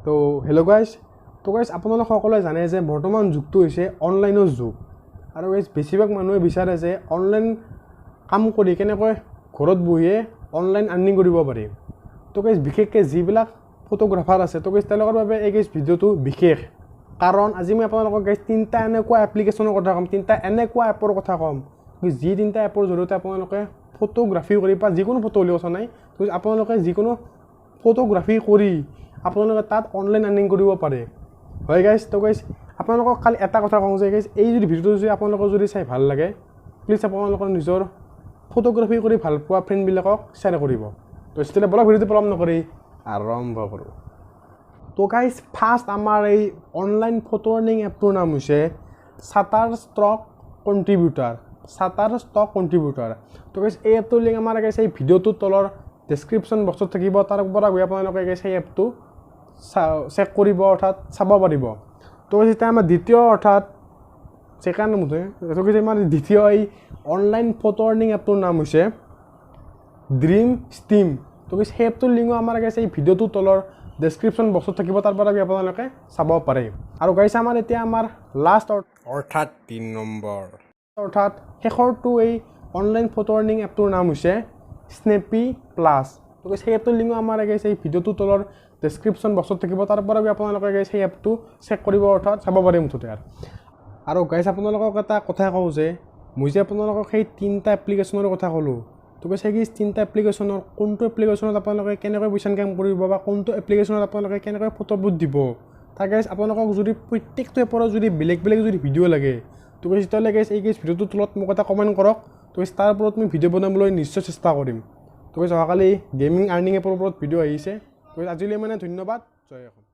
তো hello' guys আপোনালোক সকলোৱে জানে যে বৰ্তমান যুগটো হৈছে অনলাইনৰ যুগ আৰু গাইজ বেছিভাগ মানুহে বিচাৰে যে অনলাইন কাম কৰি কেনেকৈ ঘৰত বহিয়ে অনলাইন আৰ্নিং কৰিব পাৰি। তো গাইজ বিশেষকৈ যিবিলাক ফটোগ্ৰাফাৰ আছে তো গাইজ তেওঁলোকৰ বাবে এই গাইজ ভিডিঅ'টো বিশেষ, কাৰণ আজি মই আপোনালোকক গাইজ 3টা এনেকুৱা এপ্লিকেশ্যনৰ কথা ক'ম, 3টা এনেকুৱা এপৰ কথা ক'ম যি 3টা এপৰ জৰিয়তে আপোনালোকে ফটোগ্ৰাফি কৰি বা যিকোনো ফটো উলিয়াব কথা নাই, তো আপোনালোকে যিকোনো ফটোগ্ৰাফি কৰি আপোনালোকে তাত অনলাইন আৰ্নিং কৰিব পাৰে। হয় গাইজ, তো গাইজ আপোনালোকক খালি এটা কথা কওঁ যে গাইজ এই যদি ভিডিঅ'টো যদি আপোনালোকৰ যদি চাই ভাল লাগে প্লিজ আপোনালোকৰ নিজৰ ফটোগ্ৰাফি কৰি ভাল পোৱা ফ্ৰেণ্ডবিলাকক শ্বেয়াৰ কৰিব। তো তেতিয়া বলক ভিডিঅ'টো পলম নকৰি আৰম্ভ কৰোঁ। তো গাইজ ফাৰ্ষ্ট আমাৰ এই অনলাইন ফটো আৰ্নিং এপটোৰ নাম হৈছে শ্বাটাৰষ্টক কণ্ট্ৰিবিউটাৰ। তো গাইজ এই এপটোৰ লিংক আমাৰ গাইজ এই ভিডিঅ'টোৰ তলৰ ডেছক্ৰিপশ্যন বক্সত থাকিব, তাৰ পৰা গৈ আপোনালোকে গাইজ সেই এপটো চেক কৰিব অৰ্থাৎ চাব পাৰিব। তো যেতিয়া আমাৰ দ্বিতীয় অৰ্থাৎ ছেকেণ্ড আমাৰ দ্বিতীয় এই অনলাইন ফটো আৰ্নিং এপটোৰ নাম হৈছে ড্ৰিমষ্টাইম। তো সেই এপটোৰ লিংকো আমাৰ গাইজ এই ভিডিঅ'টোৰ তলৰ ডেছক্ৰিপশ্যন বক্সত থাকিব, তাৰ পৰা গৈ আপোনালোকে চাব পাৰে। আৰু গাইজ আমাৰ এতিয়া আমাৰ লাষ্ট অৰ্থাৎ 3 নম্বৰ অৰ্থাৎ শেষৰটো এই অনলাইন ফটো আৰ্নিং এপটোৰ নাম হৈছে স্নেপি প্লাছ। তো সেই এপটোৰ লিংকো আমাৰ গাইজ এই ভিডিঅ'টোৰ তলৰ ডেছক্ৰিপশ্যন বক্সত থাকিব, তাৰ পৰা গৈ আপোনালোকে গাইজ সেই এপটো চেক কৰিব অৰ্থাৎ চাব পাৰে মুঠতে। আৰু গাইজ আপোনালোকক এটা কথা কওঁ যে মই যে আপোনালোকক সেই 3টা এপ্লিকেশ্যনৰ কথা ক'লোঁ, তো গাইজ সেই 3টা এপ্লিকেশ্যনৰ কোনটো এপ্লিকেশ্যনত আপোনালোকে কেনেকৈ পইচা ইনকাম কৰিব বা কোনটো এপ্লিকেশ্যনত আপোনালোকে কেনেকৈ ফটোবোৰ দিব, তাৰ গাইজ আপোনালোকক যদি প্ৰত্যেকটো এপৰ যদি বেলেগ বেলেগ যদি ভিডিঅ' লাগে তো গাইজ তেতিয়াহ'লে গাইজ এই গাইজ ভিডিঅ'টোৰ তলত মোক এটা কমেণ্ট কৰক, তো গাইজ তাৰ ওপৰত মই ভিডিঅ' বনাবলৈ নিশ্চয় চেষ্টা কৰিম। তো গাইজ অহাকালি গেমিং আৰ্নিং এপৰ ওপৰত ভিডিঅ' আহিছে। তো আজিলৈ মানে ধন্যবাদ, জয় অসম।